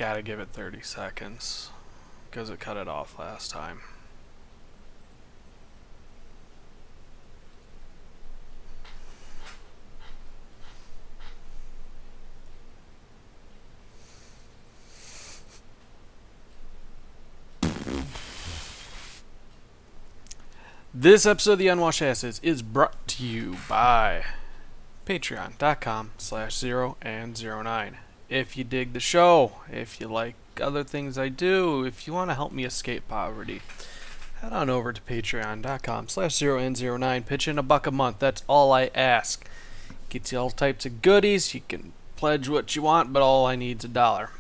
Gotta give it 30 seconds because it cut it off last time. This episode of the Unwashed Asses is brought to you by patreon.com/0and09. If you dig the show, if you like other things I do, if you want to help me escape poverty, head on over to patreon.com/0and09. Pitch in $1 a month. That's all I ask. Gets you all types of goodies. You can pledge what you want, but all I need is $1.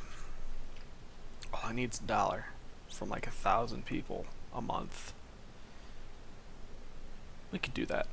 All I need is $1 from like 1,000 people a month. We could do that.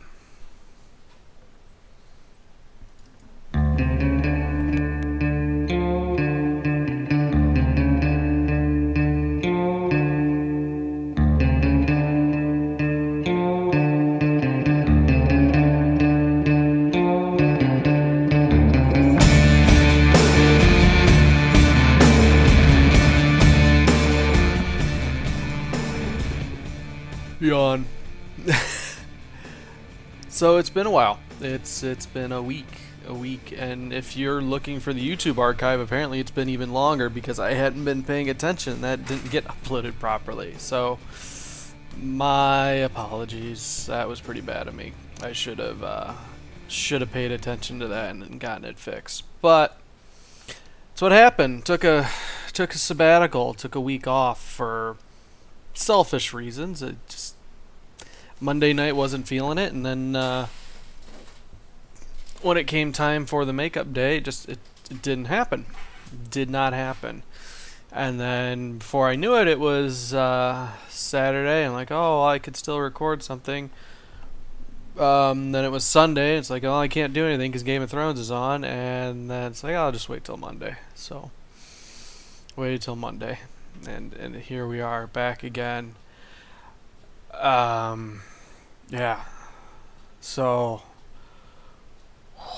Yawn. So it's been a while. It's been a week, and if you're looking for the YouTube archive, apparently it's been even longer because I hadn't been paying attention. That didn't get uploaded properly. So my apologies. That was pretty bad of me. I should have paid attention to that and gotten it fixed. But that's what happened. Took a sabbatical. Took a week off for selfish reasons. It just Monday night wasn't feeling it, and then when it came time for the makeup day, it didn't happen. Did not happen. And then before I knew it, it was Saturday. I'm like, oh, I could still record something. Then it was Sunday. It's like, oh, I can't do anything because Game of Thrones is on. And then it's like, I'll just wait till Monday. So waited till Monday, and here we are back again. Yeah. So,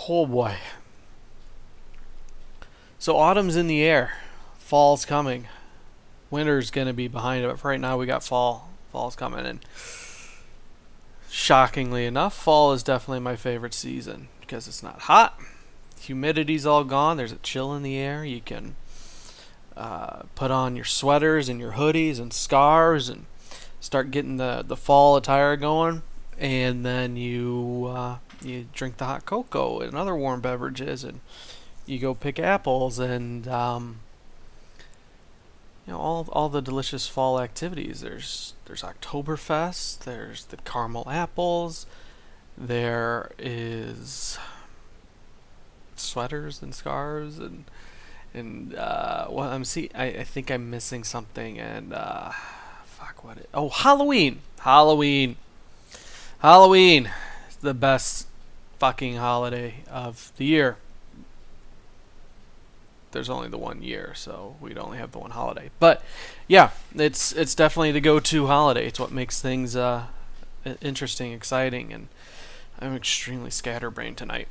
oh boy. So autumn's in the air. Fall's coming. Winter's gonna be behind it, but for right now we got fall. Fall's coming, and shockingly enough, fall is definitely my favorite season because it's not hot. Humidity's all gone. There's a chill in the air. You can put on your sweaters and your hoodies and scarves and start getting the fall attire going, and then you drink the hot cocoa and other warm beverages, and you go pick apples and all the delicious fall activities. There's Oktoberfest. There's the caramel apples. There is sweaters and scarves and I think I'm missing something, and Halloween. Halloween is the best fucking holiday of the year. There's only the one year, so we'd only have the one holiday. But yeah, it's definitely the go-to holiday. It's what makes things interesting, exciting, and I'm extremely scatterbrained tonight.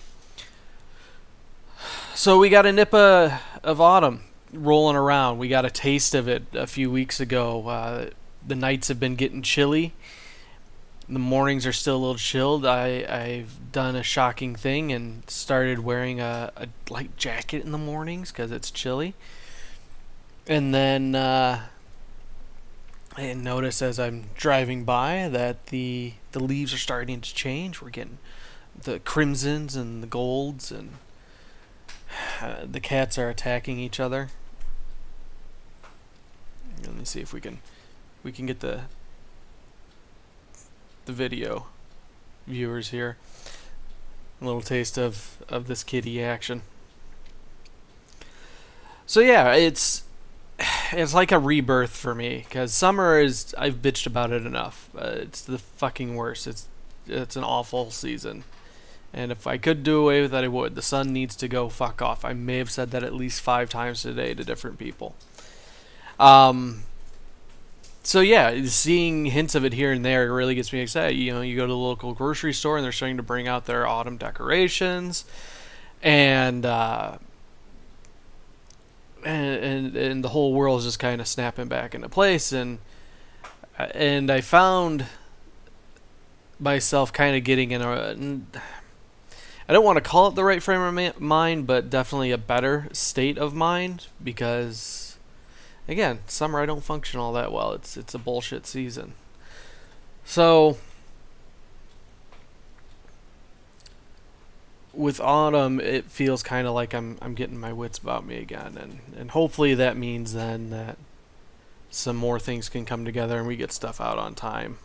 So we got a nip of autumn rolling around. We got a taste of it a few weeks ago. The nights have been getting chilly. The mornings are still a little chilled. I've done a shocking thing and started wearing a light jacket in the mornings because it's chilly. And then I notice as I'm driving by that the leaves are starting to change. We're getting the crimsons and the golds, and the cats are attacking each other. Let me see if we can get the video viewers here. A little taste of this kitty action. So yeah, it's like a rebirth for me, because summer is, I've bitched about it enough. It's the fucking worst. It's an awful season. And if I could do away with that, I would. The sun needs to go fuck off. I may have said that at least 5 times today to different people. So yeah, seeing hints of it here and there really gets me excited. You know, you go to the local grocery store and they're starting to bring out their autumn decorations, and and the whole world is just kind of snapping back into place, and I found myself kind of getting in a, I don't want to call it the right frame of mind, but definitely a better state of mind, because again, summer I don't function all that well. It's a bullshit season. So with autumn, it feels kind of like I'm getting my wits about me again, and hopefully that means then that some more things can come together and we get stuff out on time.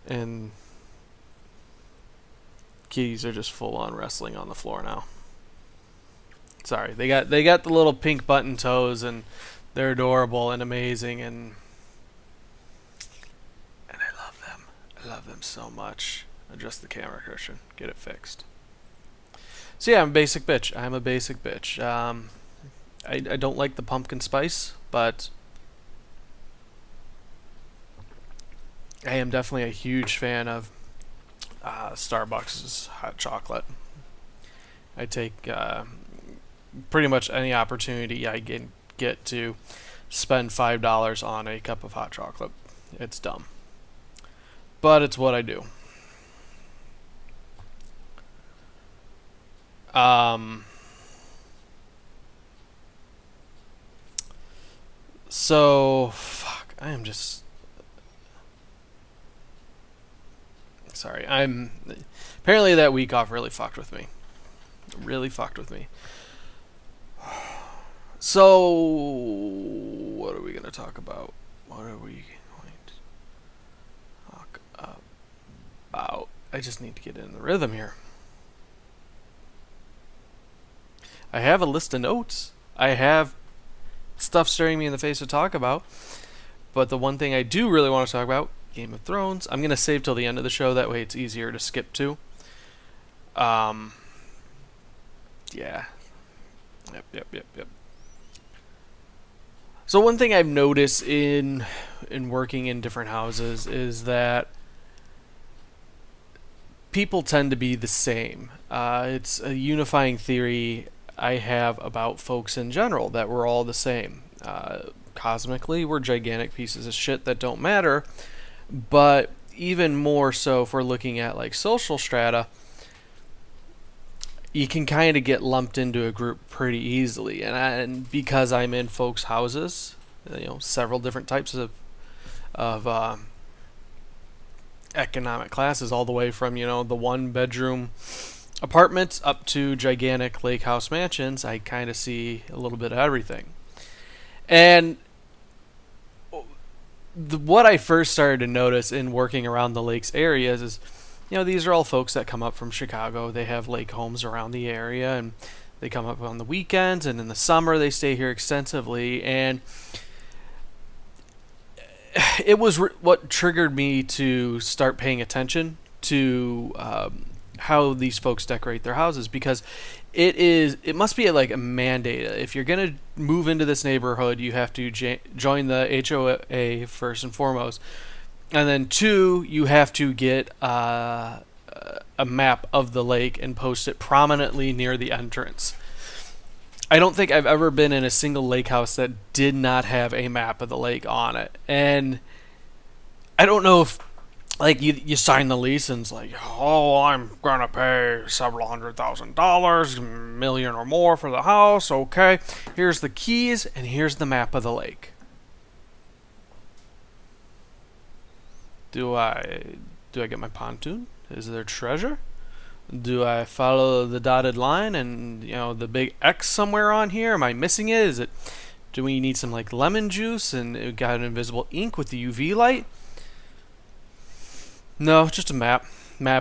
And kitties are just full on wrestling on the floor now. Sorry, they got the little pink button toes, and they're adorable and amazing, and I love them. I love them so much. Adjust the camera cushion, get it fixed. So yeah, I'm a basic bitch. I'm a basic bitch. I don't like the pumpkin spice, but I am definitely a huge fan of Starbucks' hot chocolate. I take pretty much any opportunity I get to spend $5 on a cup of hot chocolate. It's dumb, but it's what I do. So fuck, I am just sorry. I'm apparently that week off really fucked with me. Really fucked with me. So what are we gonna talk about? What are we going to talk about? I just need to get in the rhythm here. I have a list of notes. I have stuff staring me in the face to talk about. But the one thing I do really want to talk about, Game of Thrones. I'm going to save till the end of the show. That way it's easier to skip to. Yeah. Yep. So one thing I've noticed in working in different houses is that people tend to be the same. It's a unifying theory I have about folks in general, that we're all the same. Cosmically, we're gigantic pieces of shit that don't matter, but even more so if we're looking at like social strata, you can kind of get lumped into a group pretty easily. And because I'm in folks' houses, several different types of economic classes, all the way from the one bedroom apartments up to gigantic lake house mansions, I kind of see a little bit of everything. And what I first started to notice in working around the lakes areas is, these are all folks that come up from Chicago. They have lake homes around the area, and they come up on the weekends, and in the summer they stay here extensively. And it was what triggered me to start paying attention to how these folks decorate their houses, because it must be like a mandate. If you're going to move into this neighborhood, you have to join the HOA first and foremost. And then 2, you have to get a map of the lake and post it prominently near the entrance. I don't think I've ever been in a single lake house that did not have a map of the lake on it. And I don't know if you sign the lease and it's like, oh, I'm gonna pay several $100,000, million or more for the house. Okay, here's the keys and here's the map of the lake. Do I get my pontoon? Is there treasure? Do I follow the dotted line and the big X somewhere on here? Am I missing it? Do we need some like lemon juice and it got an invisible ink with the UV light? No, just a map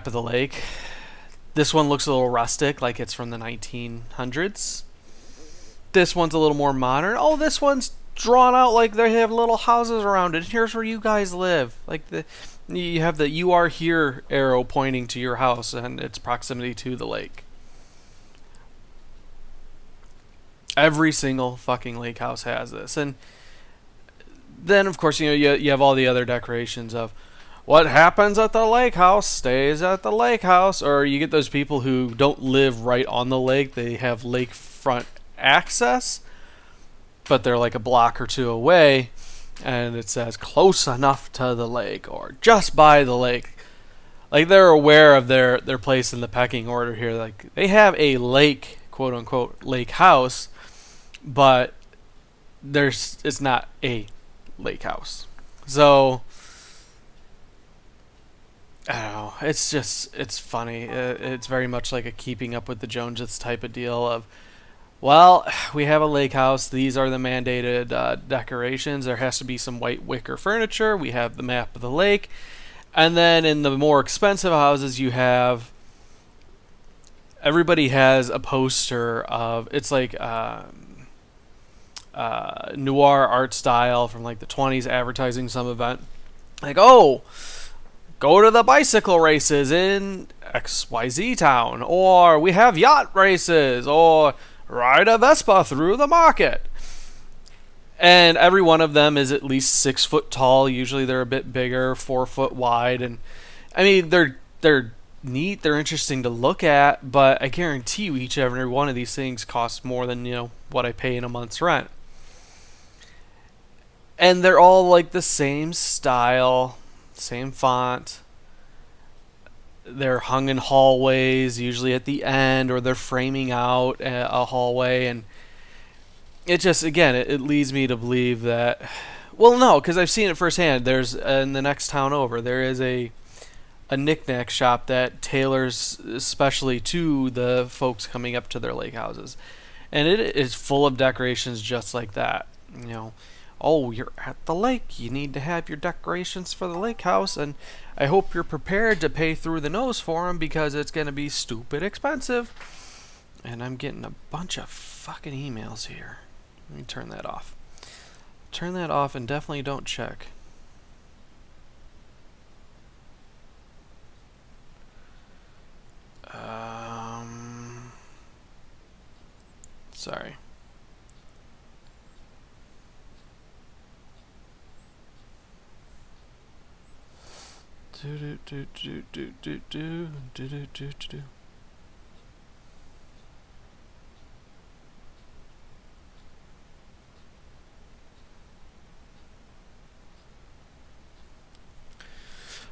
of the lake. This one looks a little rustic, like it's from the 1900s. This one's a little more modern. Oh, this one's drawn out like they have little houses around it. Here's where you guys live. Like you have the "you are here" arrow pointing to your house and its proximity to the lake. Every single fucking lake house has this. And then of course you have all the other decorations of what happens at the lake house stays at the lake house. Or you get those people who don't live right on the lake. They have lakefront access, but they're like a block or two away, and it says close enough to the lake or just by the lake. Like, they're aware of their place in the pecking order here. Like, they have a lake, quote unquote, lake house, but it's not a lake house. So I don't know. It's funny. It's very much like a Keeping Up with the Joneses type of deal of, well, we have a lake house. These are the mandated decorations. There has to be some white wicker furniture. We have the map of the lake. And then in the more expensive houses, you have, everybody has a poster of, it's like noir art style from like the 20s advertising some event. Like, oh, go to the bicycle races in XYZ town, or we have yacht races, or ride a Vespa through the market. And every one of them is at least 6 foot tall. Usually they're a bit bigger, 4 foot wide, and I mean they're neat, they're interesting to look at, but I guarantee you each and every one of these things costs more than, what I pay in a month's rent. And they're all like the same style, same font. They're hung in hallways, usually at the end, or they're framing out a hallway, and it just, again, it leads me to believe that, well, no, because I've seen it firsthand. There's, in the next town over, there is a knick-knack shop that tailors especially to the folks coming up to their lake houses, and it is full of decorations just like that. Oh, you're at the lake, you need to have your decorations for the lake house, and I hope you're prepared to pay through the nose for them because it's going to be stupid expensive. And I'm getting a bunch of fucking emails here. Let me turn that off. Turn that off and definitely don't check. Sorry.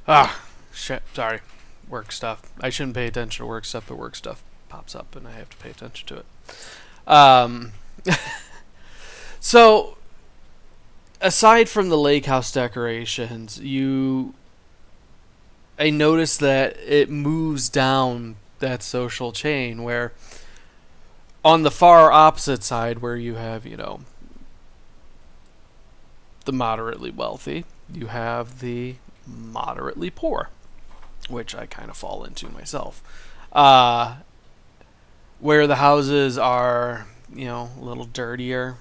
Ah, shit, sorry. Work stuff. I shouldn't pay attention to work stuff, but work stuff pops up and I have to pay attention to it. So, aside from the lake house decorations, I noticed that it moves down that social chain where on the far opposite side where you have, the moderately wealthy, you have the moderately poor, which I kind of fall into myself. Where the houses are, a little dirtier.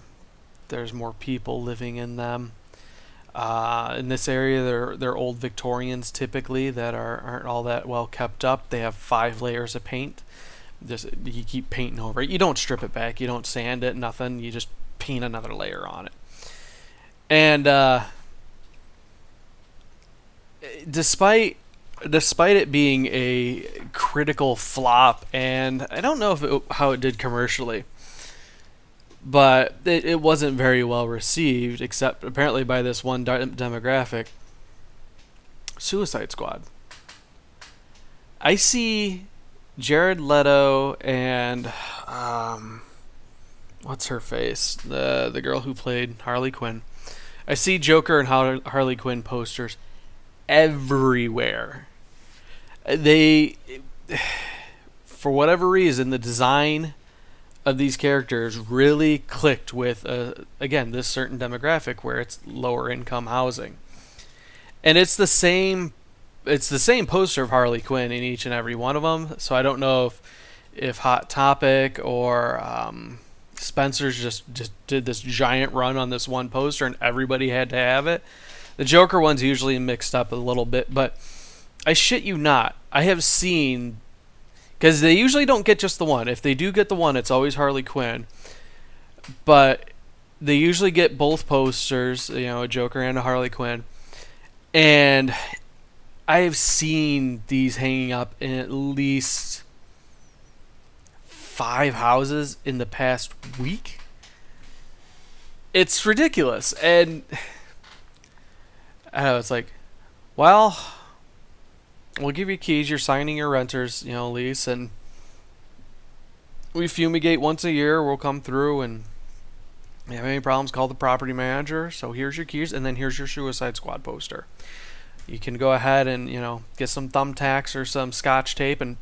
There's more people living in them. In this area, they're old Victorians typically that aren't all that well kept up. They have 5 layers of paint. You keep painting over it. You don't strip it back. You don't sand it. Nothing. You just paint another layer on it. And despite it being a critical flop, and I don't know how it did commercially, but it wasn't very well received, except apparently by this one demographic, Suicide Squad. I see Jared Leto and what's her face, the girl who played Harley Quinn. I see Joker and Harley Quinn posters everywhere. They, for whatever reason, the design of these characters really clicked with again, this certain demographic where it's lower income housing. And it's the same poster of Harley Quinn in each and every one of them. So I don't know if Hot Topic or Spencer's just did this giant run on this one poster and everybody had to have it. The Joker one's usually mixed up a little bit, but I shit you not, I have seen, because they usually don't get just the one. If they do get the one, it's always Harley Quinn. But they usually get both posters, a Joker and a Harley Quinn. And I have seen these hanging up in at least 5 houses in the past week. It's ridiculous. And I don't know, it's like, well, we'll give you keys, you're signing your renter's, lease, and we fumigate once a year. We'll come through, and if you have any problems, call the property manager. So here's your keys, and then here's your Suicide Squad poster. You can go ahead and, get some thumbtacks or some scotch tape and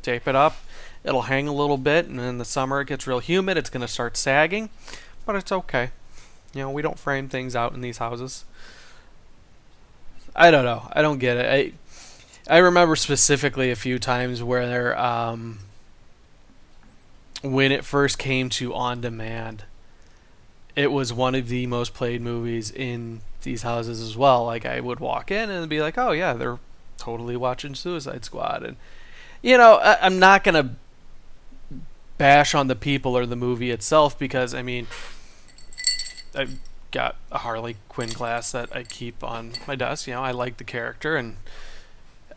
tape it up. It'll hang a little bit, and in the summer it gets real humid. It's going to start sagging, but it's okay. We don't frame things out in these houses. I don't know. I don't get it. I remember specifically a few times where when it first came to On Demand, it was one of the most played movies in these houses as well. Like, I would walk in and be like, oh yeah, they're totally watching Suicide Squad. And I'm not gonna bash on the people or the movie itself, because I've got a Harley Quinn glass that I keep on my desk. I like the character,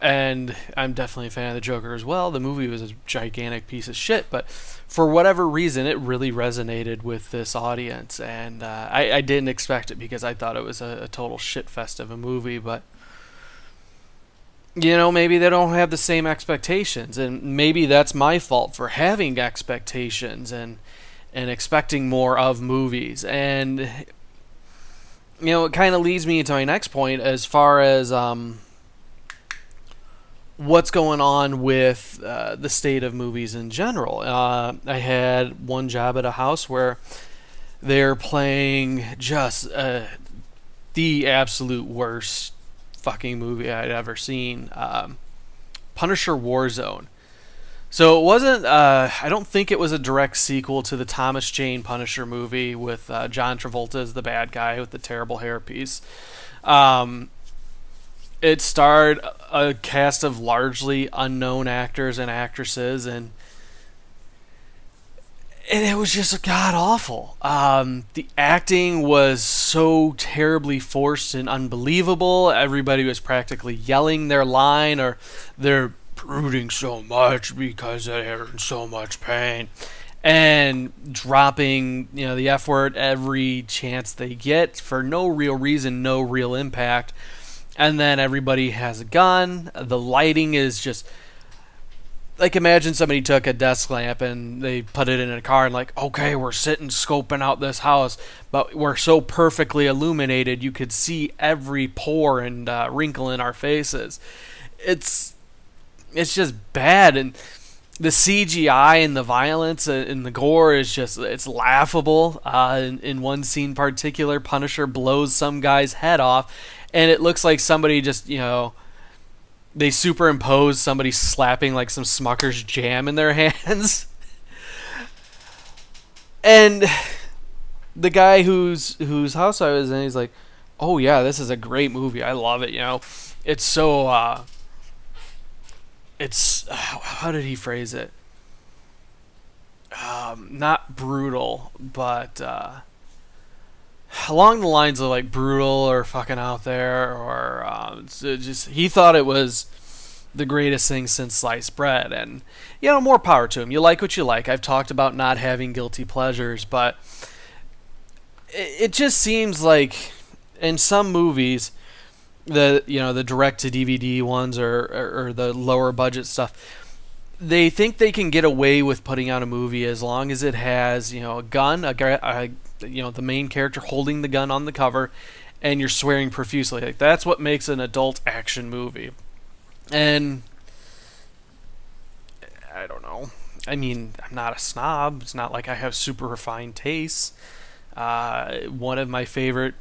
and I'm definitely a fan of the Joker as well. The movie was a gigantic piece of shit, but for whatever reason, it really resonated with this audience, and I didn't expect it, because I thought it was a total shit fest of a movie. But maybe they don't have the same expectations, and maybe that's my fault for having expectations and expecting more of movies. And it kind of leads me into my next point as far as what's going on with the state of movies in general. I had one job at a house where they're playing just the absolute worst fucking movie I'd ever seen, Punisher Warzone. So it wasn't, I don't think it was a direct sequel to the Thomas Jane Punisher movie with John Travolta as the bad guy with the terrible hairpiece. It starred a cast of largely unknown actors and actresses, and it was just god awful. The acting was so terribly forced and unbelievable. Everybody was practically yelling their line, or they're brooding so much because they're in so much pain, and dropping the F word every chance they get for no real reason, no real impact. And then everybody has a gun. The lighting is just like, imagine somebody took a desk lamp and they put it in a car and like, okay, we're sitting scoping out this house, but we're so perfectly illuminated you could see every pore and wrinkle in our faces. It's just bad, and the CGI and the violence and the gore is just, it's laughable. In one scene in particular, Punisher blows some guy's head off, and it looks like somebody just, they superimpose somebody slapping like some Smucker's jam in their hands. And the guy whose house I was in, he's like, oh yeah, this is a great movie. I love it, It's so, it's, how did he phrase it? Not brutal, but, along the lines of like brutal or fucking out there, or just, he thought it was the greatest thing since sliced bread. And more power to him. You like what you like. I've talked about not having guilty pleasures, but it just seems like in some movies, the direct to DVD ones or the lower budget stuff, they think they can get away with putting out a movie as long as it has a gun, the main character holding the gun on the cover, and you're swearing profusely. Like, that's what makes an adult action movie. And I don't know. I'm not a snob. It's not like I have super refined tastes. One of my favorite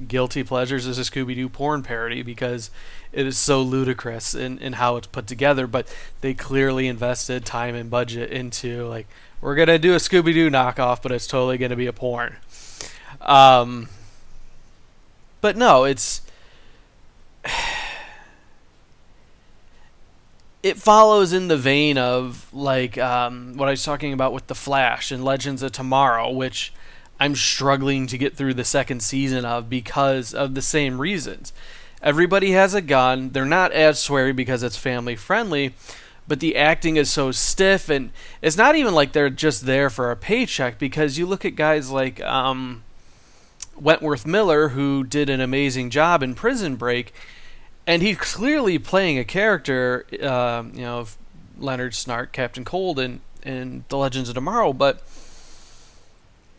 guilty pleasures is a Scooby-Doo porn parody, because it is so ludicrous in how it's put together, but they clearly invested time and budget into we're gonna do a Scooby-Doo knockoff, but it's totally gonna be a porn. But no, it follows in the vein of what I was talking about with The Flash and Legends of Tomorrow, which I'm struggling to get through the second season of because of the same reasons. Everybody has a gun. They're not as sweary because it's family friendly, but the acting is so stiff, and it's not even like they're just there for a paycheck, because you look at guys like Wentworth Miller, who did an amazing job in Prison Break, and he's clearly playing a character, of Leonard Snart, Captain Cold, in The Legends of Tomorrow, but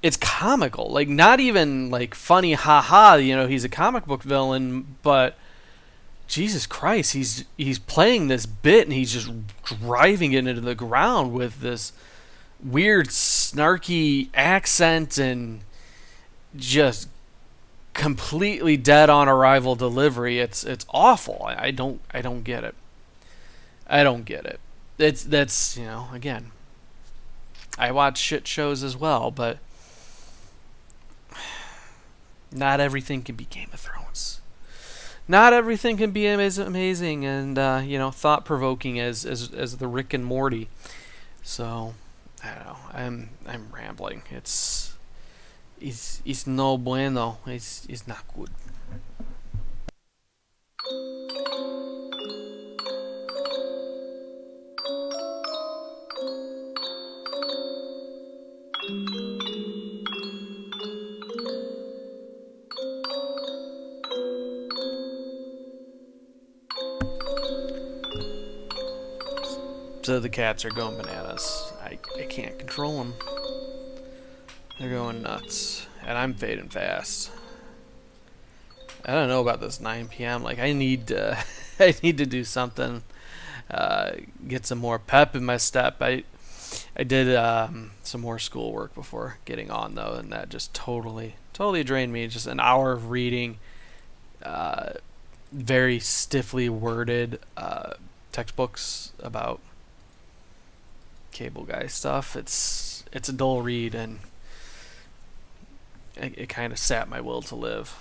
it's comical. Like, not even like funny, haha. He's a comic book villain, but Jesus Christ, he's playing this bit, and he's just driving it into the ground with this weird, snarky accent, and just completely dead on arrival delivery. It's awful. I don't get it. I don't get it. That's again, I watch shit shows as well, but not everything can be Game of Thrones. Not everything can be as amazing and thought provoking as the Rick and Morty. So I don't know. I'm rambling. It's no bueno. It's not good. So the cats are going bananas. I can't control them. They're going nuts. And I'm fading fast. I don't know about this 9 p.m. Like, I need to, I need to do something. Get some more pep in my step. I did some more schoolwork before getting on, though, and that just totally drained me. Just an hour of reading very stiffly worded textbooks about cable guy stuff. It's a dull read, and it kind of sapped my will to live.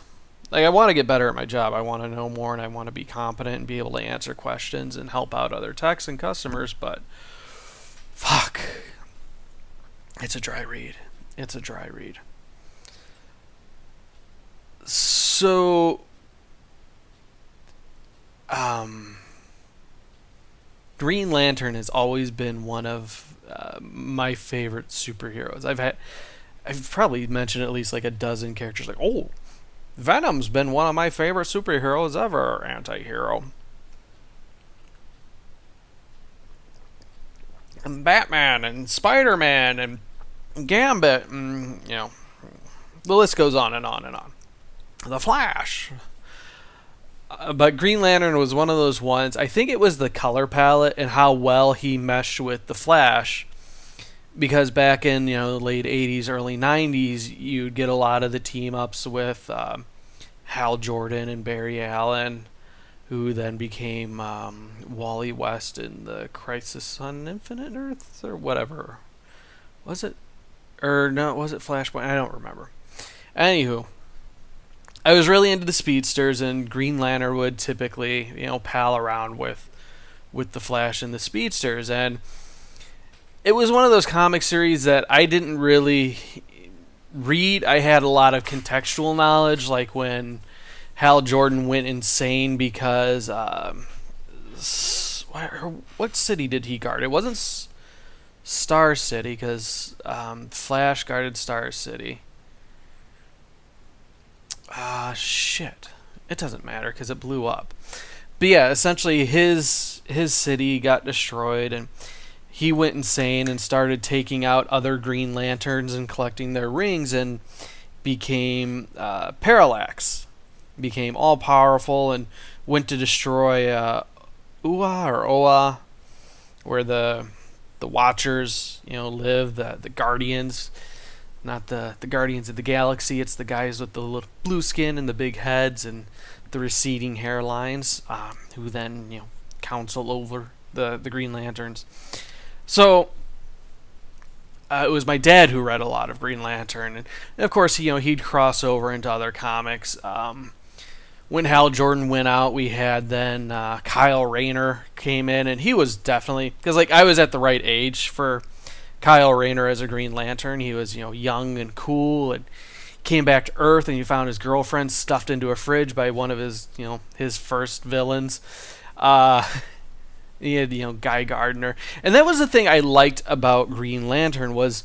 Like, I want to get better at my job. I want to know more, and I want to be competent and be able to answer questions and help out other techs and customers, but fuck. It's a dry read. It's a dry read. So, Green Lantern has always been one of my favorite superheroes. I've probably mentioned at least like a dozen characters. Like, oh, Venom's been one of my favorite superheroes ever. Anti-hero. And Batman and Spider-Man and Gambit, and the list goes on and on and on. The Flash. But Green Lantern was one of those ones. I think it was the color palette and how well he meshed with the Flash. Because back in the late 80s, early 90s, you'd get a lot of the team-ups with Hal Jordan and Barry Allen, who then became Wally West in the Crisis on Infinite Earths or whatever. Was it? Or no, was it Flashpoint? I don't remember. Anywho, I was really into the speedsters, and Green Lantern would typically, pal around with the Flash and the speedsters, and it was one of those comic series that I didn't really read. I had a lot of contextual knowledge, like when Hal Jordan went insane because what city did he guard? It wasn't Star City, because Flash guarded Star City. Shit. It doesn't matter because it blew up. But yeah, essentially his city got destroyed, and he went insane and started taking out other Green Lanterns and collecting their rings, and became Parallax. Became all powerful and went to destroy Oa, where the Watchers live, the Guardians. Not the Guardians of the Galaxy. It's the guys with the little blue skin and the big heads and the receding hairlines, who then counsel over the Green Lanterns. So it was my dad who read a lot of Green Lantern, and of course he'd cross over into other comics. When Hal Jordan went out, we had then Kyle Rayner came in, and he was definitely, because I was at the right age for Kyle Rayner as a Green Lantern. He was young and cool, and came back to Earth, and he found his girlfriend stuffed into a fridge by one of his his first villains. He had, Guy Gardner. And that was the thing I liked about Green Lantern was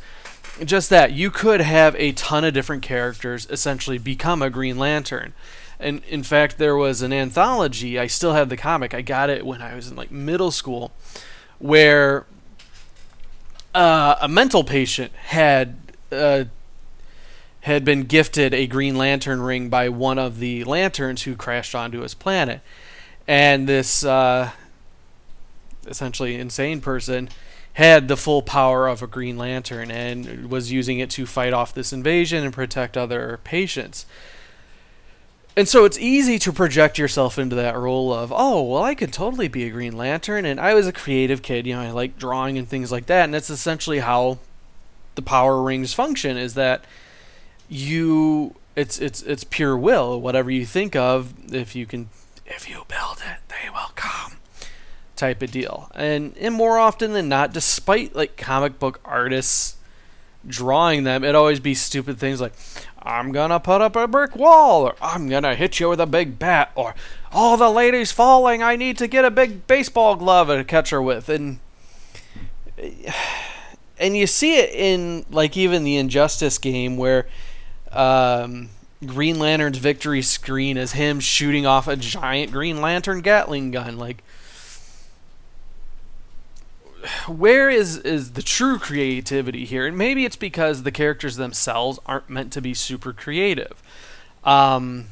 just that you could have a ton of different characters essentially become a Green Lantern. And in fact, there was an anthology. I still have the comic. I got it when I was in like middle school, where a mental patient had been gifted a Green Lantern ring by one of the lanterns who crashed onto his planet, and this essentially insane person had the full power of a Green Lantern and was using it to fight off this invasion and protect other patients. And so it's easy to project yourself into that role of, oh, well, I could totally be a Green Lantern. And I was a creative kid, I like drawing and things like that. And that's essentially how the power rings function, is that it's pure will. Whatever you think of, if you build it, they will come, type of deal. And more often than not, despite like comic book artists drawing them, it'd always be stupid things like, I'm gonna put up a brick wall, or I'm gonna hit you with a big bat, or all the ladies falling, I need to get a big baseball glove to catch her with. And you see it in like even the Injustice game, where Green Lantern's victory screen is him shooting off a giant Green Lantern Gatling gun. Like, where is the true creativity here? And maybe it's because the characters themselves aren't meant to be super creative. Hal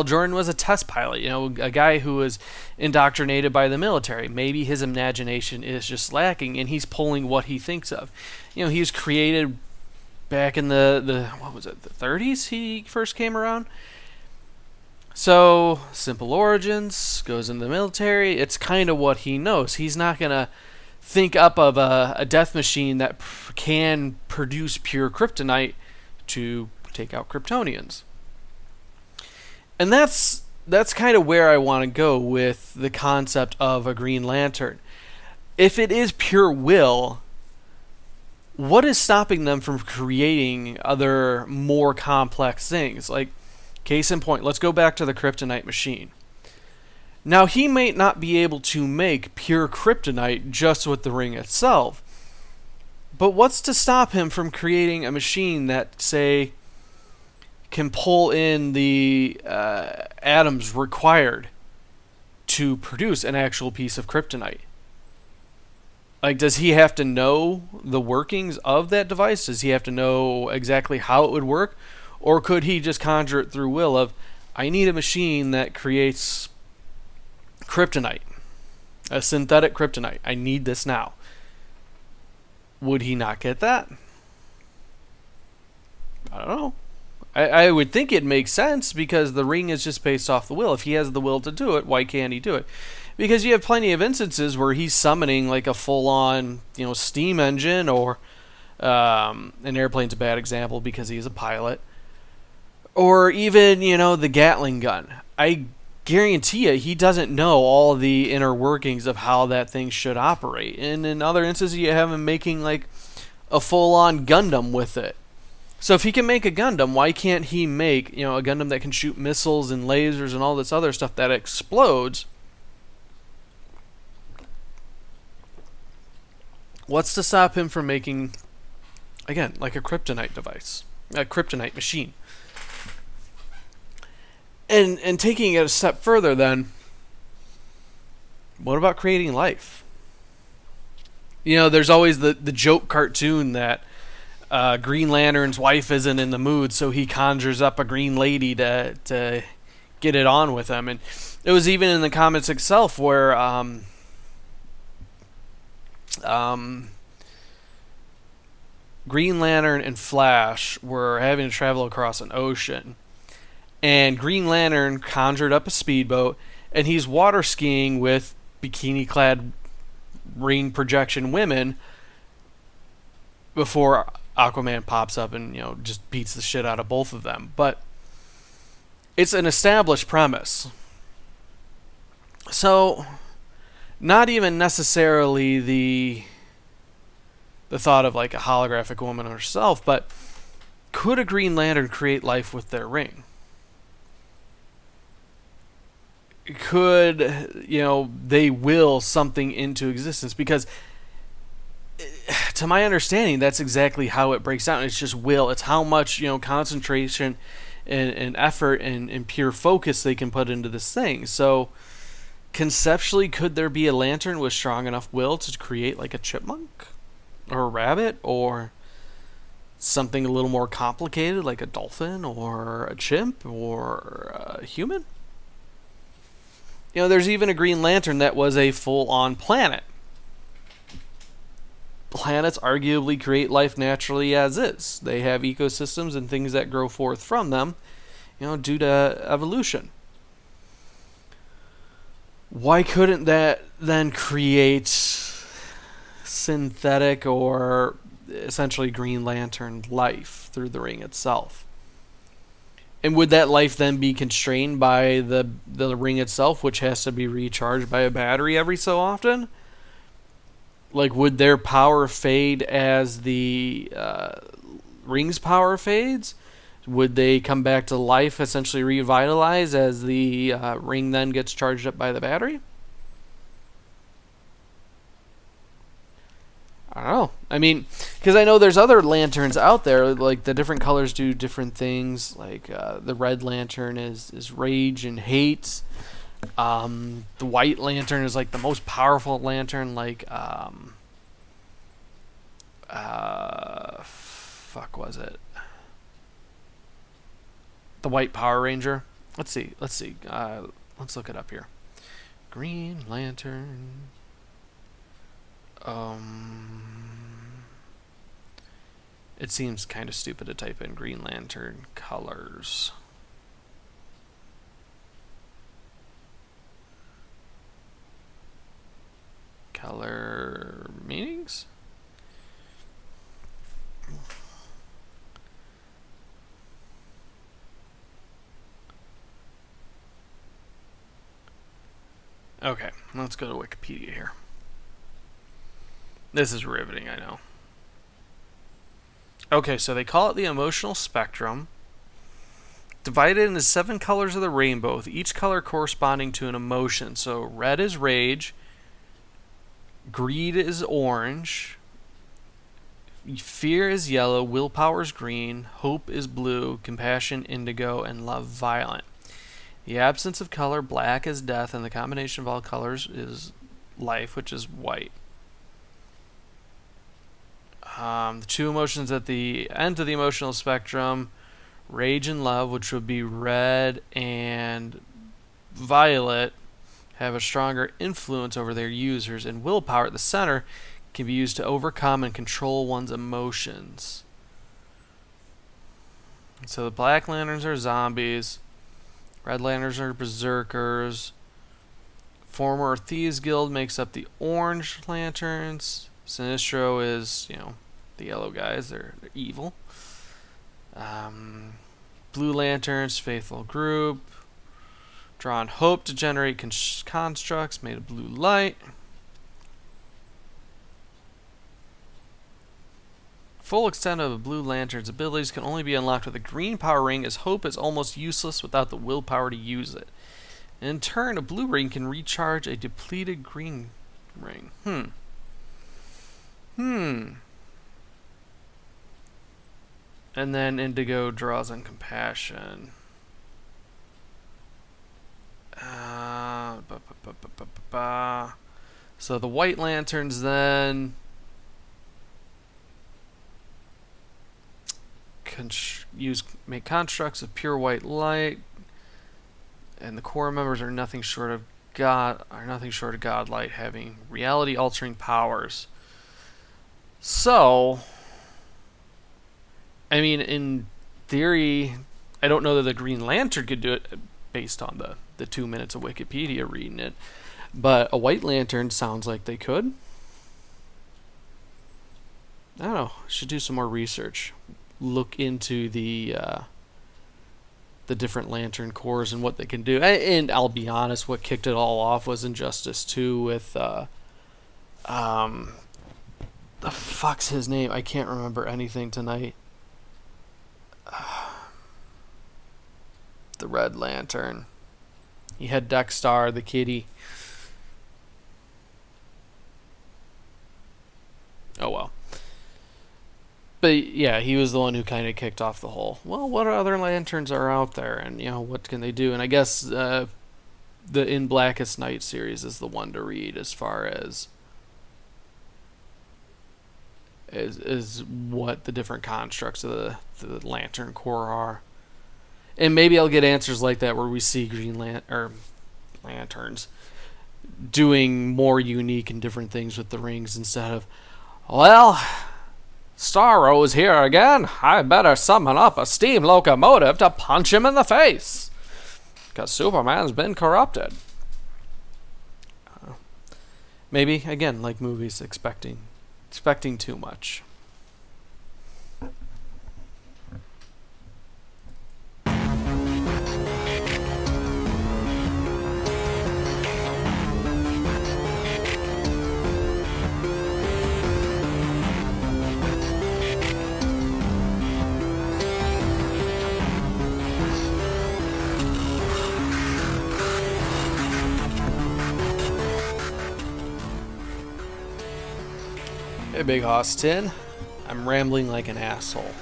Jordan was a test pilot, a guy who was indoctrinated by the military. Maybe his imagination is just lacking, and he's pulling what he thinks of. He was created back in the 30s he first came around. So, simple origins, goes in the military. It's kind of what he knows. He's not going to think up of a death machine that can produce pure kryptonite to take out Kryptonians. And that's kind of where I want to go with the concept of a Green Lantern. If it is pure will, what is stopping them from creating other more complex things? Like, case in point, let's go back to the kryptonite machine. Now, he may not be able to make pure kryptonite just with the ring itself, but what's to stop him from creating a machine that, say, can pull in the atoms required to produce an actual piece of kryptonite? Like, does he have to know the workings of that device? Does he have to know exactly how it would work? Or could he just conjure it through will of, I need a machine that creates kryptonite, a synthetic kryptonite. I need this now. Would he not get that? I don't know. I would think it makes sense, because the ring is just based off the will. If he has the will to do it, why can't he do it? Because you have plenty of instances where he's summoning like a full-on, steam engine, or an airplane's a bad example because he's a pilot, or even the Gatling gun. I guarantee you he doesn't know all the inner workings of how that thing should operate. And in other instances, you have him making like a full-on Gundam with it. So if he can make a Gundam, why can't he make a Gundam that can shoot missiles and lasers and all this other stuff that explodes? What's to stop him from making, again, like a kryptonite device, a kryptonite machine? And taking it a step further, then, what about creating life? There's always the joke cartoon that Green Lantern's wife isn't in the mood, so he conjures up a green lady to get it on with him. And it was even in the comics itself where Green Lantern and Flash were having to travel across an ocean. And Green Lantern conjured up a speedboat, and he's water skiing with bikini-clad ring projection women before Aquaman pops up and, just beats the shit out of both of them. But it's an established premise. So, not even necessarily the thought of like a holographic woman herself, but could a Green Lantern create life with their ring? could, they will something into existence? Because to my understanding, that's exactly how it breaks down. It's just will. It's how much, concentration and effort and pure focus they can put into this thing. So conceptually, could there be a lantern with strong enough will to create like a chipmunk or a rabbit or something a little more complicated like a dolphin or a chimp or a human? There's even a Green Lantern that was a full-on planet. Planets arguably create life naturally as is. They have ecosystems and things that grow forth from them, due to evolution. Why couldn't that then create synthetic or essentially Green Lantern life through the ring itself? And would that life then be constrained by the ring itself, which has to be recharged by a battery every so often? Like, would their power fade as the ring's power fades? Would they come back to life, essentially revitalize as the ring then gets charged up by the battery? I don't know. I mean, because I know there's other lanterns out there, like the different colors do different things. Like the red lantern is rage and hate. The white lantern is like the most powerful lantern. Like, fuck was it? The White Power Ranger. Let's see. Let's look it up here. Green Lantern. It seems kind of stupid to type in Green Lantern colors. Color meanings? Okay, let's go to Wikipedia here. This is riveting, I know. Okay, so they call it the emotional spectrum, divided into 7 colors of the rainbow, with each color corresponding to an emotion. So red is rage, greed is orange, fear is yellow, willpower is green, hope is blue, compassion indigo, and love violet. The absence of color, black, is death, and the combination of all colors is life, which is white. The 2 emotions at the end of the emotional spectrum, rage and love, which would be red and violet, have a stronger influence over their users, and willpower at the center can be used to overcome and control one's emotions. So the Black Lanterns are zombies, Red Lanterns are berserkers, former Thieves Guild makes up the Orange Lanterns, Sinestro is, the yellow guys, they're evil. Blue Lanterns, faithful group. Draw on hope to generate constructs made of blue light. Full extent of a Blue Lantern's abilities can only be unlocked with a green power ring, as hope is almost useless without the willpower to use it. In turn, a blue ring can recharge a depleted green ring. And then indigo draws on compassion. So the White Lanterns then make constructs of pure white light, and the core members are nothing short of godlight, having reality-altering powers. So, I mean, in theory, I don't know that the Green Lantern could do it based on the 2 minutes of Wikipedia reading it, but a White Lantern sounds like they could. I don't know. Should do some more research. Look into the different lantern cores and what they can do. And I'll be honest, what kicked it all off was Injustice 2 with the fuck's his name? I can't remember anything tonight. The Red Lantern. You had Dexter, the kitty. Oh well. But yeah, he was the one who kind of kicked off the whole, well, what other lanterns are out there, and what can they do? And I guess the In Blackest Night series is the one to read as far as is what the different constructs of the Lantern Corps are. And maybe I'll get answers like that where we see Lanterns doing more unique and different things with the rings instead of, well, Starro is here again. I better summon up a steam locomotive to punch him in the face, because Superman's been corrupted. Maybe, again, like movies, expecting too much. Hey, Big Hoss Tin. I'm rambling like an asshole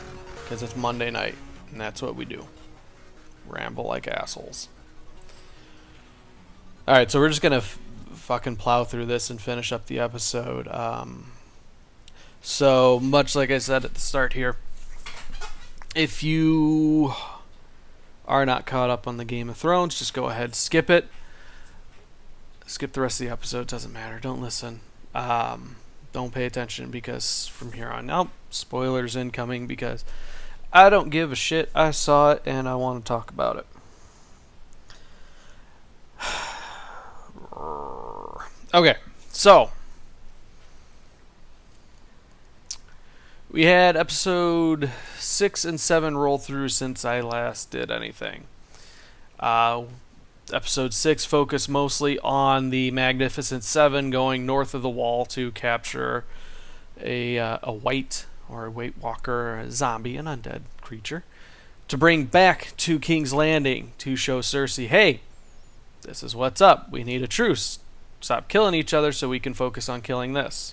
because it's Monday night, and that's what we do. Ramble like assholes. Alright, so we're just going to fucking plow through this and finish up the episode. So, much like I said at the start here, if you are not caught up on the Game of Thrones, just go ahead, skip it. Skip the rest of the episode, doesn't matter, don't listen. Don't pay attention, because from here on out, spoilers incoming, because I don't give a shit. I saw it and I want to talk about it. Okay, so we had episode 6 and 7 roll through since I last did anything. Episode 6 focused mostly on the Magnificent Seven going north of the Wall to capture a white or a White Walker, a zombie, an undead creature, to bring back to King's Landing to show Cersei, hey, this is what's up. We need a truce. Stop killing each other so we can focus on killing this.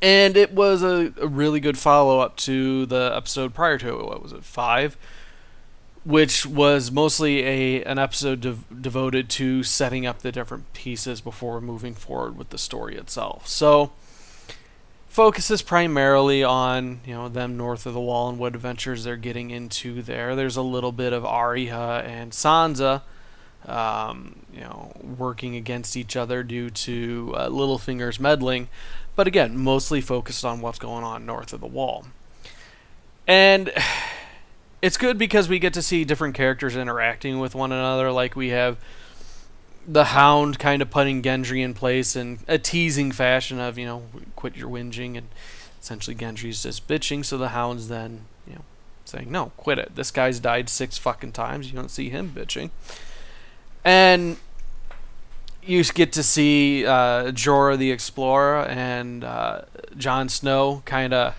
And it was a really good follow-up to the episode prior to it. What was it, 5? Which was mostly an episode devoted to setting up the different pieces before moving forward with the story itself. So, focuses primarily on them north of the Wall and what adventures they're getting into there. There's a little bit of Arya and Sansa, working against each other due to Littlefinger's meddling, but again, mostly focused on what's going on north of the Wall. And it's good because we get to see different characters interacting with one another. Like, we have the Hound kind of putting Gendry in place in a teasing fashion of, quit your whinging, and essentially Gendry's just bitching, so the Hound's then, saying, no, quit it. This guy's died 6 fucking times. You don't see him bitching. And you get to see Jorah the Explorer and Jon Snow kind of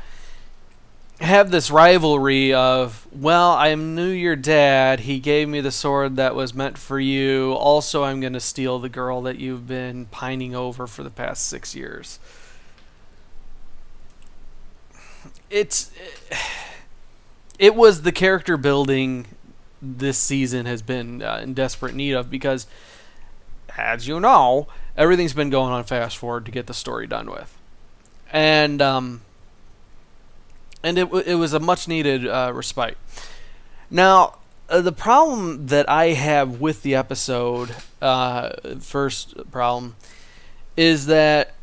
have this rivalry of, well, I knew your dad, he gave me the sword that was meant for you, also I'm going to steal the girl that you've been pining over for the past 6 years. It was the character building this season has been in desperate need of, because, as you know, everything's been going on fast forward to get the story done with. And it was a much-needed respite. Now, the problem that I have with the episode, first problem, is that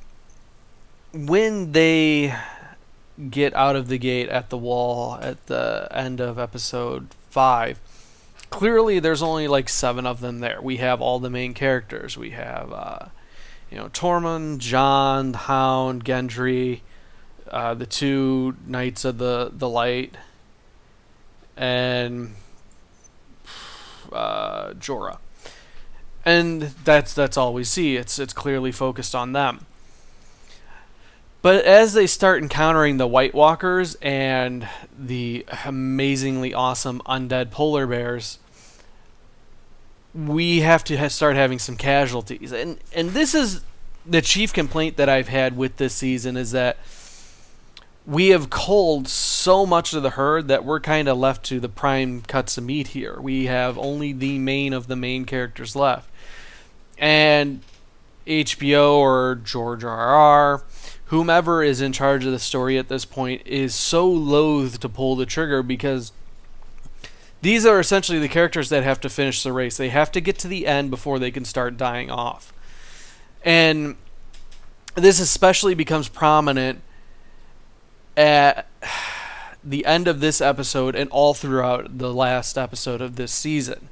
when they get out of the gate at the Wall at the end of episode 5, clearly there's only like 7 of them there. We have all the main characters. We have, Tormund, Jon, the Hound, Gendry, the 2 Knights of the Light, and Jorah. And that's all we see. It's clearly focused on them. But as they start encountering the White Walkers and the amazingly awesome undead polar bears, we have to start having some casualties. And this is the chief complaint that I've had with this season, is that we have culled so much of the herd that we're kind of left to the prime cuts of meat here. We have only the main of the main characters left. And HBO or George R.R., whomever is in charge of the story at this point, is so loath to pull the trigger, because these are essentially the characters that have to finish the race. They have to get to the end before they can start dying off. And this especially becomes prominent at the end of this episode and all throughout the last episode of this season.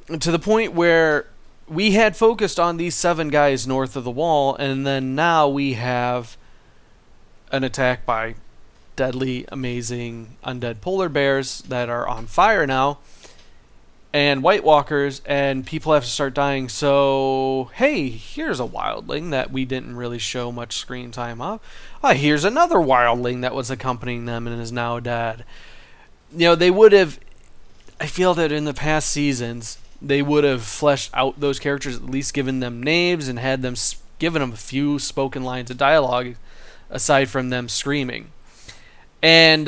To the point where we had focused on these 7 guys north of the wall, and then now we have an attack by deadly, amazing, undead polar bears that are on fire now, and White Walkers, and people have to start dying. So, hey, here's a wildling that we didn't really show much screen time of. Here's another wildling that was accompanying them and is now dead. You know, they would have, I feel that in the past seasons, they would have fleshed out those characters, at least given them names and had them given them a few spoken lines of dialogue aside from them screaming. And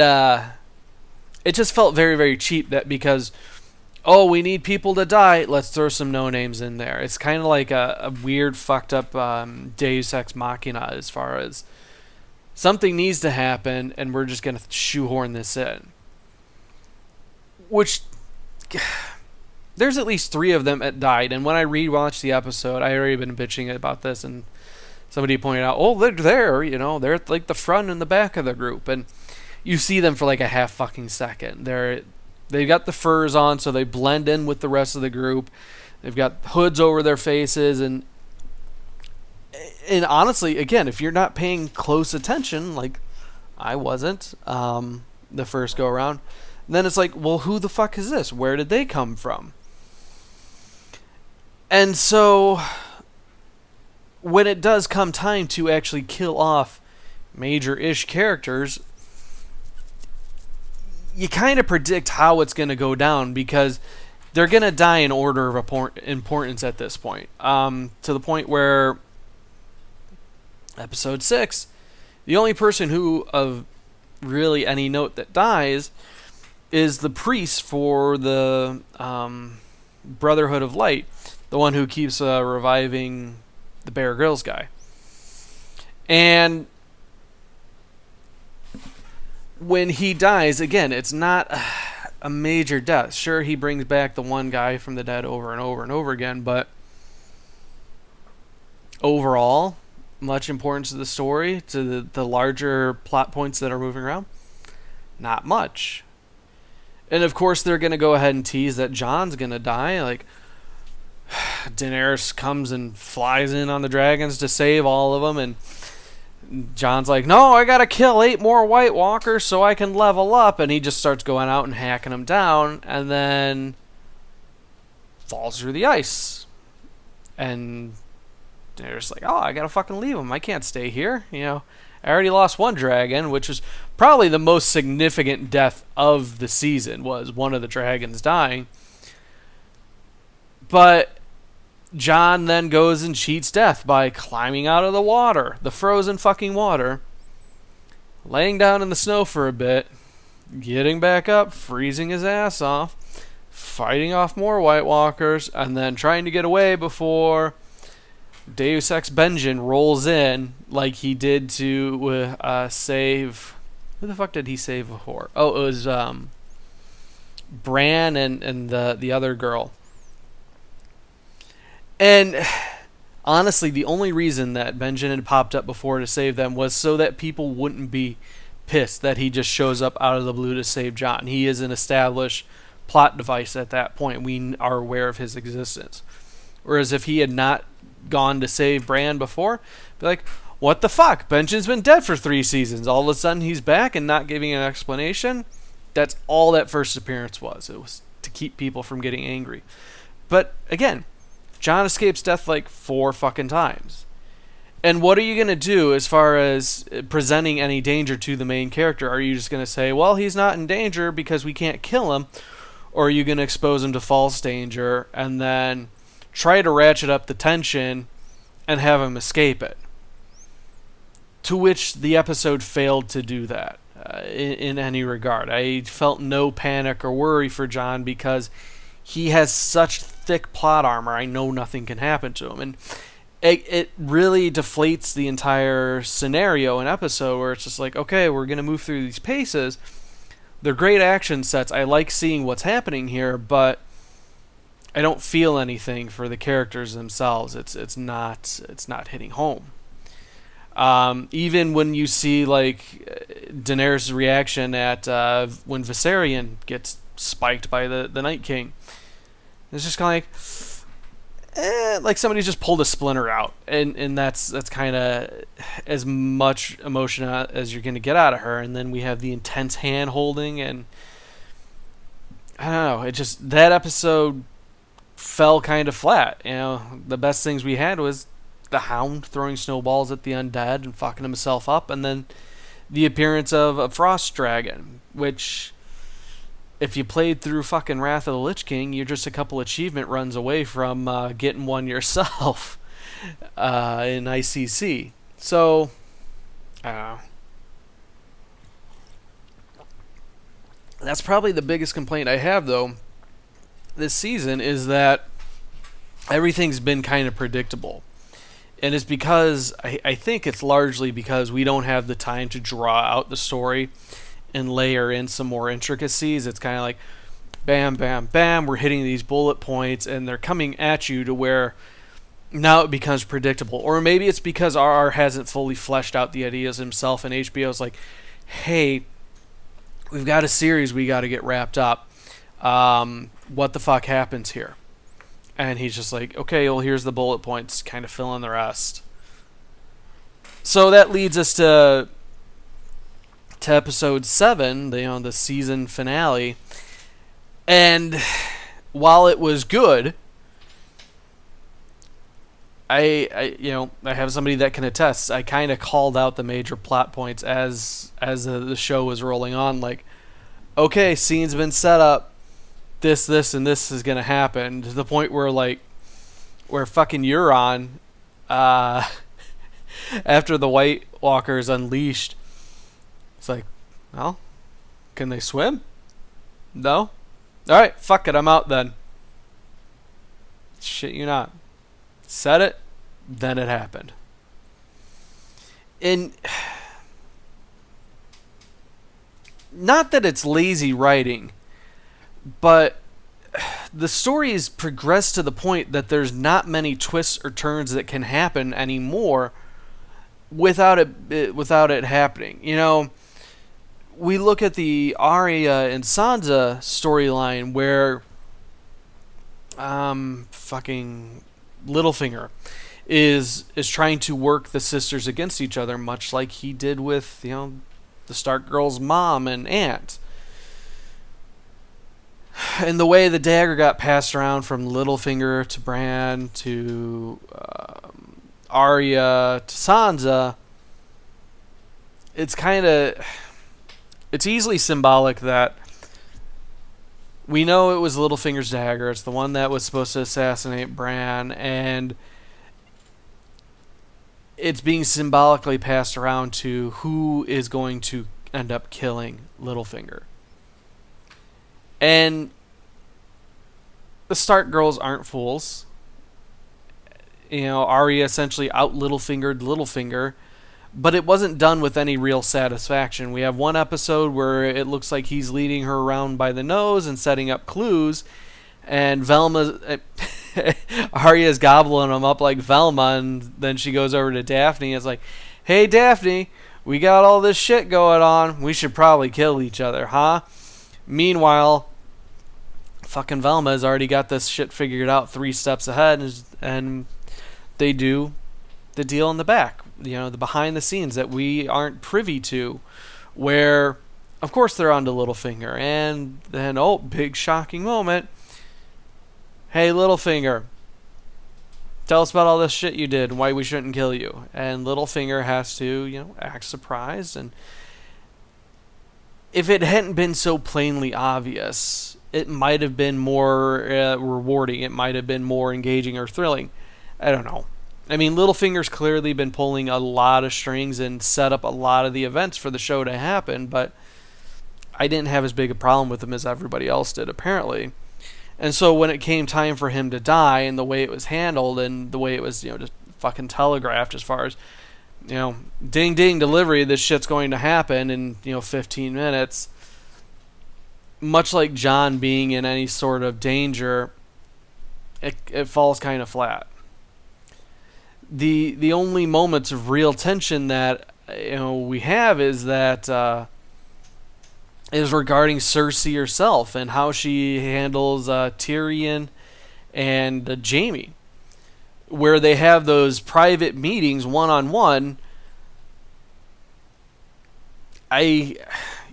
it just felt very, very cheap that because, oh, we need people to die, let's throw some no-names in there. It's kind of like a weird, fucked up Deus Ex Machina, as far as something needs to happen and we're just going to shoehorn this in. Which, there's at least 3 of them that died, and when I rewatched the episode, I had already been bitching about this, and somebody pointed out, oh, they're there, you know, they're like the front and the back of the group, and you see them for like a half fucking second. They've got the furs on, so they blend in with the rest of the group. They've got hoods over their faces, and honestly, again, if you're not paying close attention, like I wasn't the first go around, then it's like, well, who the fuck is this? Where did they come from? And so when it does come time to actually kill off major-ish characters, you kind of predict how it's going to go down, because they're going to die in order of importance at this point. To the point where episode 6, the only person who of really any note that dies is the priest for the Brotherhood of Light, the one who keeps reviving the Bear Grylls guy. And when he dies, again, it's not a major death. Sure, he brings back the one guy from the dead over and over and over again, but overall, much importance to the story, to the larger plot points that are moving around, not much. And of course, they're going to go ahead and tease that Jon's going to die. Like, Daenerys comes and flies in on the dragons to save all of them, and Jon's like, no, I gotta kill 8 more White Walkers so I can level up, and he just starts going out and hacking them down, and then falls through the ice. And Daenerys like, oh, I gotta fucking leave him. I can't stay here. You know, I already lost one dragon, which was probably the most significant death of the season, was one of the dragons dying. But Jon then goes and cheats death by climbing out of the water, the frozen fucking water, laying down in the snow for a bit, getting back up, freezing his ass off, fighting off more White Walkers, and then trying to get away before Deus Ex Benjen rolls in like he did to save... Who the fuck did he save before? Oh, it was Bran and the other girl. And honestly, the only reason that Benjen had popped up before to save them was so that people wouldn't be pissed that he just shows up out of the blue to save Jon. He is an established plot device at that point. We are aware of his existence. Whereas if he had not gone to save Bran before, be like, what the fuck? Benjen's been dead for 3 seasons. All of a sudden he's back and not giving an explanation. That's all that first appearance was. It was to keep people from getting angry. But again, Jon escapes death like 4 fucking times. And what are you going to do as far as presenting any danger to the main character? Are you just going to say, well, he's not in danger because we can't kill him? or are you going to expose him to false danger and then try to ratchet up the tension and have him escape it? To which the episode failed to do that in any regard. I felt no panic or worry for John because he has such thick plot armor. I know nothing can happen to him. And it really deflates the entire scenario and episode where it's just like, okay, we're going to move through these paces. They're great action sets. I like seeing what's happening here, but I don't feel anything for the characters themselves. It's not hitting home. Even when you see like Daenerys' reaction at when Viserion gets spiked by the Night King, it's just kind of like somebody just pulled a splinter out, and that's kind of as much emotion as you're going to get out of her. And then we have the intense hand holding, and I don't know, it just, that episode fell kind of flat. You know, the best things we had was the Hound throwing snowballs at the undead and fucking himself up, and then the appearance of a Frost Dragon, which, if you played through fucking Wrath of the Lich King, you're just a couple achievement runs away from getting one yourself in ICC. So, I don't know. That's probably the biggest complaint I have, though, this season, is that everything's been kind of predictable. And it's because, I think it's largely because we don't have the time to draw out the story and layer in some more intricacies. It's kind of like, bam, bam, bam, we're hitting these bullet points, and they're coming at you to where now it becomes predictable. Or maybe it's because RR hasn't fully fleshed out the ideas himself, and HBO's like, hey, we've got a series we got to get wrapped up. What the fuck happens here? And he's just like, okay, well, here's the bullet points, kind of fill in the rest. So that leads us to episode 7, the season finale. And while it was good, I have somebody that can attest. I kind of called out the major plot points as the show was rolling on. Like, okay, scene's been set up. This, and this is gonna happen, to the point where fucking Euron, after the White Walkers unleashed, it's like, well, can they swim? No? Alright, fuck it, I'm out then. Shit you not. Said it, then it happened. And not that it's lazy writing, but the story has progressed to the point that there's not many twists or turns that can happen anymore without it happening. You know, we look at the Arya and Sansa storyline where fucking Littlefinger is trying to work the sisters against each other, much like he did with, the Stark girl's mom and aunt. And the way the dagger got passed around from Littlefinger to Bran to Arya to Sansa, it's easily symbolic that we know it was Littlefinger's dagger. It's the one that was supposed to assassinate Bran, and it's being symbolically passed around to who is going to end up killing Littlefinger. And the Stark girls aren't fools. Arya essentially out Littlefingered Littlefinger, but it wasn't done with any real satisfaction. We have one episode where it looks like he's leading her around by the nose and setting up clues, and Arya's gobbling them up like Velma, and then she goes over to Daphne and is like, hey Daphne, we got all this shit going on, we should probably kill each other, huh? Meanwhile, fucking Velma has already got this shit figured out 3 steps ahead, and they do the deal in the back, the behind the scenes that we aren't privy to, where, of course, they're on to Littlefinger, and then, big shocking moment. Hey, Littlefinger, tell us about all this shit you did and why we shouldn't kill you. And Littlefinger has to, act surprised, and if it hadn't been so plainly obvious, it might have been more rewarding. It might have been more engaging or thrilling. I don't know. I mean, Littlefinger's clearly been pulling a lot of strings and set up a lot of the events for the show to happen, but I didn't have as big a problem with him as everybody else did, apparently. And so when it came time for him to die, and the way it was handled, and the way it was, just fucking telegraphed as far as, ding ding delivery, this shit's going to happen in, 15 minutes. Much like Jon being in any sort of danger, it falls kind of flat. The only moments of real tension that we have is that is regarding Cersei herself and how she handles Tyrion and Jaime, where they have those private meetings one-on-one.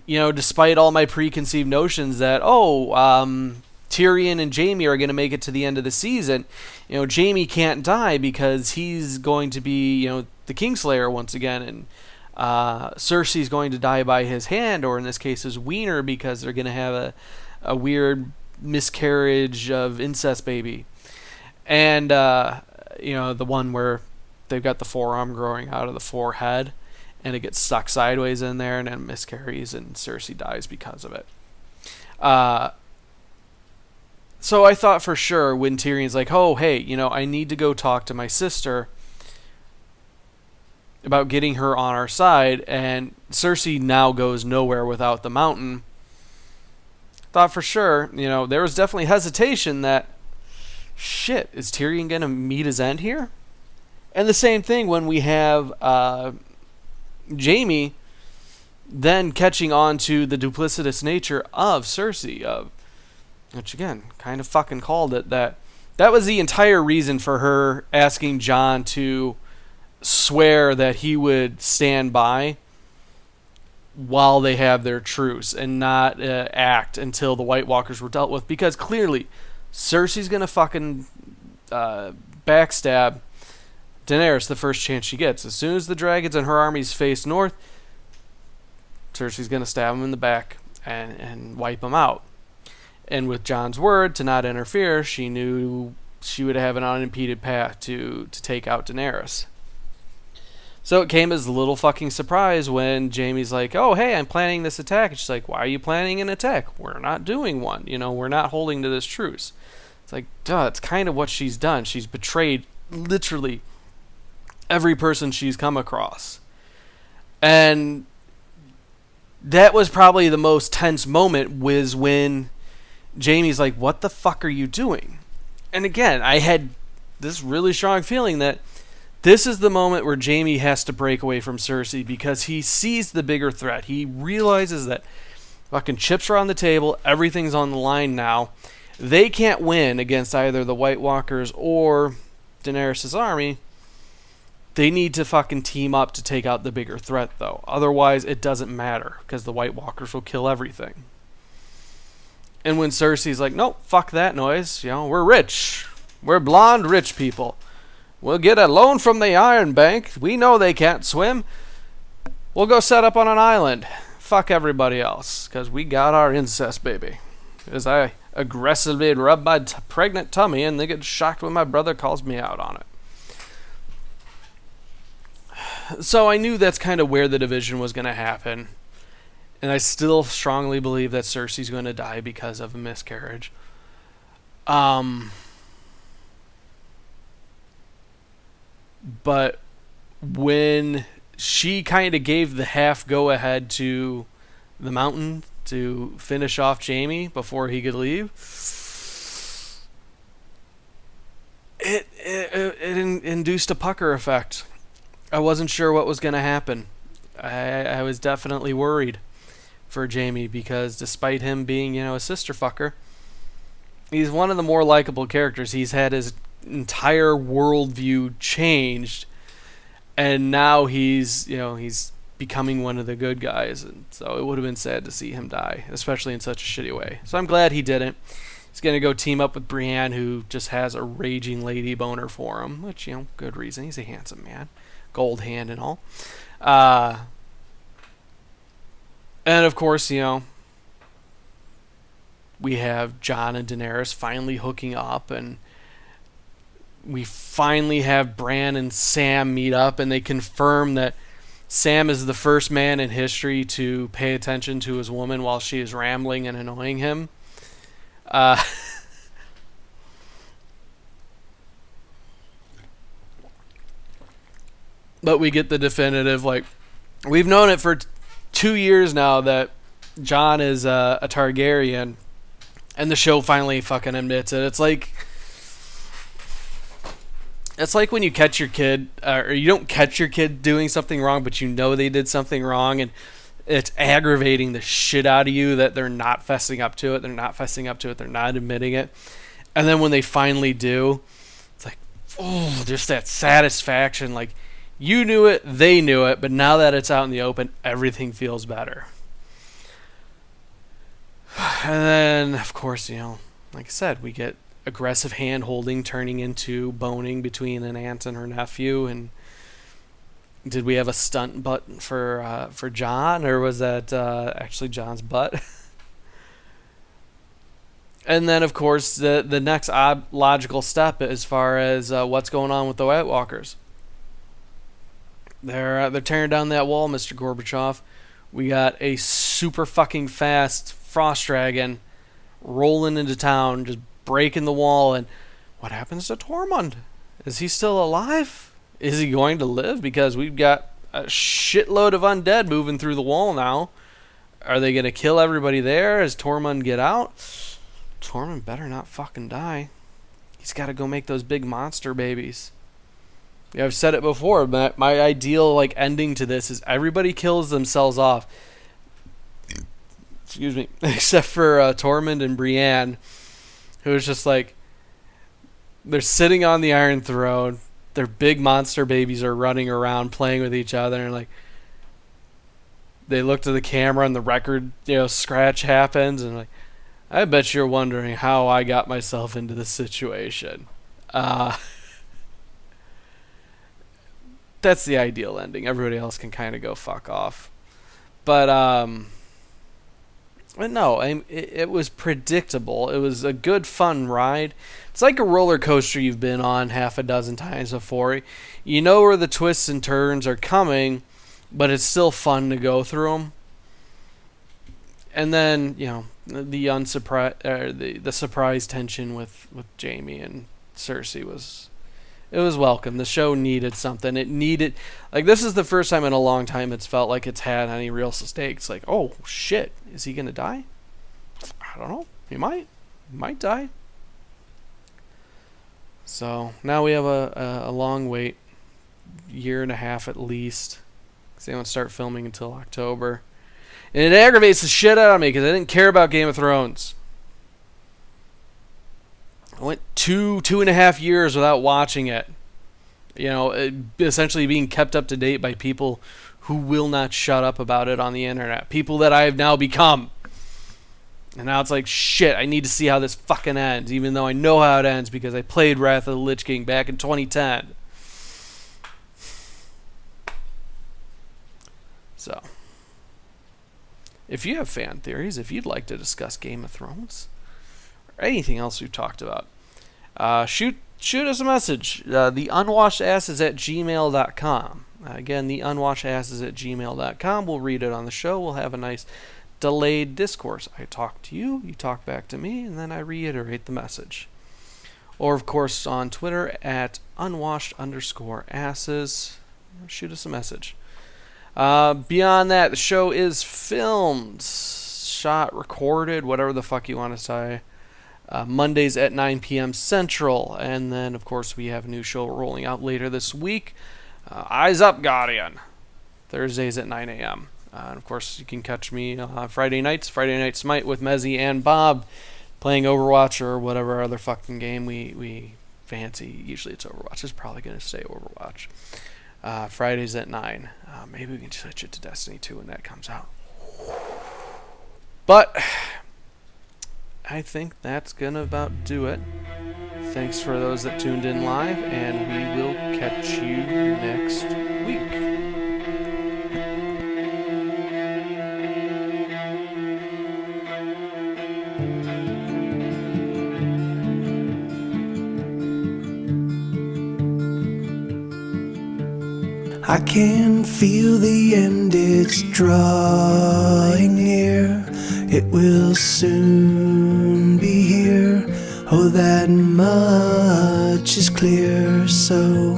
Despite all my preconceived notions that, Tyrion and Jaime are going to make it to the end of the season, Jaime can't die because he's going to be, the Kingslayer once again, and Cersei's going to die by his hand, or in this case his wiener, because they're going to have a weird miscarriage of incest baby. And, the one where they've got the forearm growing out of the forehead, and it gets stuck sideways in there, and then miscarries, and Cersei dies because of it. So I thought for sure when Tyrion's like, oh, hey, I need to go talk to my sister about getting her on our side, and Cersei now goes nowhere without the mountain. Thought for sure, there was definitely hesitation that, shit, is Tyrion going to meet his end here? And the same thing when we have Jaime then catching on to the duplicitous nature of Cersei, which again, kind of fucking called it, that was the entire reason for her asking Jon to swear that he would stand by while they have their truce and not act until the White Walkers were dealt with, because clearly Cersei's gonna fucking backstab Daenerys the first chance she gets. As soon as the dragons and her armies face north, Cersei's gonna stab him in the back and wipe him out. And with Jon's word to not interfere, she knew she would have an unimpeded path to take out Daenerys. So it came as a little fucking surprise when Jaime's like, oh, hey, I'm planning this attack. And she's like, why are you planning an attack? We're not doing one. We're not holding to this truce. It's like, duh, it's kind of what she's done. She's betrayed literally every person she's come across. And that was probably the most tense moment, was when Jaime's like, what the fuck are you doing? And again, I had this really strong feeling that this is the moment where Jaime has to break away from Cersei, because he sees the bigger threat. He realizes that fucking chips are on the table, everything's on the line now. They can't win against either the White Walkers or Daenerys' army. They need to fucking team up to take out the bigger threat, though. Otherwise, it doesn't matter, because the White Walkers will kill everything. And when Cersei's like, nope, fuck that noise. We're rich. We're blonde rich people. We'll get a loan from the Iron Bank. We know they can't swim. We'll go set up on an island. Fuck everybody else, because we got our incest baby. As I aggressively rub my pregnant tummy, and they get shocked when my brother calls me out on it. So I knew that's kind of where the division was going to happen. And I still strongly believe that Cersei's going to die because of a miscarriage. But when she kind of gave the half go ahead to the mountain to finish off Jaime before he could leave, it induced a pucker effect. I wasn't sure what was going to happen. I was definitely worried for Jaime, because despite him being, a sister fucker, he's one of the more likable characters. He's had his entire worldview changed, and now he's becoming one of the good guys, and so it would have been sad to see him die, especially in such a shitty way. So I'm glad he didn't. He's gonna go team up with Brienne, who just has a raging lady boner for him, which, good reason. He's a handsome man, gold hand and all. And of course, We have Jon and Daenerys finally hooking up, and we finally have Bran and Sam meet up, and they confirm that Sam is the first man in history to pay attention to his woman while she is rambling and annoying him. But we get the definitive, like, we've known it for 2 years now that Jon is a Targaryen, and the show finally fucking admits it. It's like when you catch your kid, or you don't catch your kid doing something wrong, but you know they did something wrong, and it's aggravating the shit out of you that they're not fessing up to it. They're not admitting it. And then when they finally do, it's like, oh, just that satisfaction. Like, you knew it, they knew it, but now that it's out in the open, everything feels better. And then, of course, like I said, we get aggressive hand holding turning into boning between an aunt and her nephew. And did we have a stunt butt for Jon, or was that actually Jon's butt? And then, of course, the next logical step as far as what's going on with the White Walkers. They're tearing down that wall, Mr. Gorbachev. We got a super fucking fast frost dragon rolling into town, just breaking the wall. And what happens to Tormund? Is he still alive? Is he going to live? Because we've got a shitload of undead moving through the wall now. Are they going to kill everybody there as Tormund get out? Tormund better not fucking die. He's got to go make those big monster babies. Yeah, I've said it before, but my ideal ending to this is everybody kills themselves off. Excuse me. Except for Tormund and Brienne, who is just like, they're sitting on the Iron Throne. Their big monster babies are running around playing with each other, and they look to the camera and the record scratch happens, and I bet you're wondering how I got myself into this situation. That's the ideal ending. Everybody else can kind of go fuck off. But no, it was predictable. It was a good, fun ride. It's like a roller coaster you've been on half a dozen times before. You know where the twists and turns are coming, but it's still fun to go through them. And then, the surprise tension with Jaime and Cersei was welcome. The show needed something. It needed, this is the first time in a long time it's felt like it's had any real stakes. Like, oh shit, is he gonna die? I don't know. He might die. So now we have a long wait, year and a half at least, because they don't start filming until October. And it aggravates the shit out of me because I didn't care about Game of Thrones. I went 2.5 years without watching it. Essentially being kept up to date by people who will not shut up about it on the internet. People that I have now become. And now it's like, shit, I need to see how this fucking ends, even though I know how it ends because I played Wrath of the Lich King back in 2010. So, if you have fan theories, if you'd like to discuss Game of Thrones, or anything else we've talked about, shoot us a message. Theunwashedasses at gmail.com. Again, theunwashedasses at gmail.com. We'll read it on the show. We'll have a nice delayed discourse. I talk to you, you talk back to me, and then I reiterate the message. Or, of course, on Twitter at unwashed_asses. Shoot us a message. Beyond that, the show is filmed, shot, recorded, whatever the fuck you want to say. Mondays at 9 p.m. Central. And then, of course, we have a new show rolling out later this week. Eyes Up, Guardian. Thursdays at 9 a.m. And, of course, you can catch me Friday Night Smite with Mezzy and Bob playing Overwatch or whatever other fucking game we fancy. Usually it's Overwatch. It's probably going to stay Overwatch. Fridays at 9. Maybe we can switch it to Destiny 2 when that comes out. But I think that's going to about do it. Thanks for those that tuned in live, and we will catch you next week. I can feel the end, it's drawing near. It will soon be here. Oh, that much is clear. So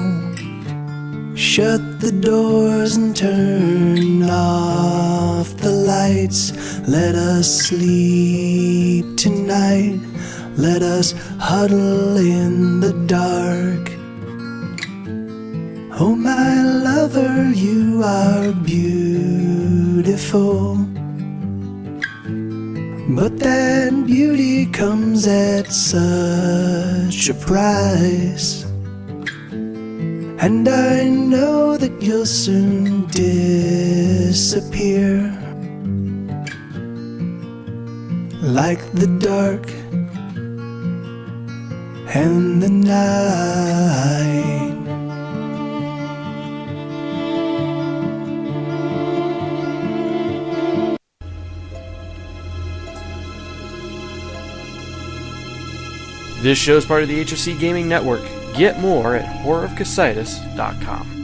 shut the doors and turn off the lights. Let us sleep tonight. Let us huddle in the dark. Oh, my lover, you are beautiful, but that beauty comes at such a price. And I know that you'll soon disappear, like the dark and the night. This show is part of the HFC Gaming Network. Get more at horrorofcasitis.com.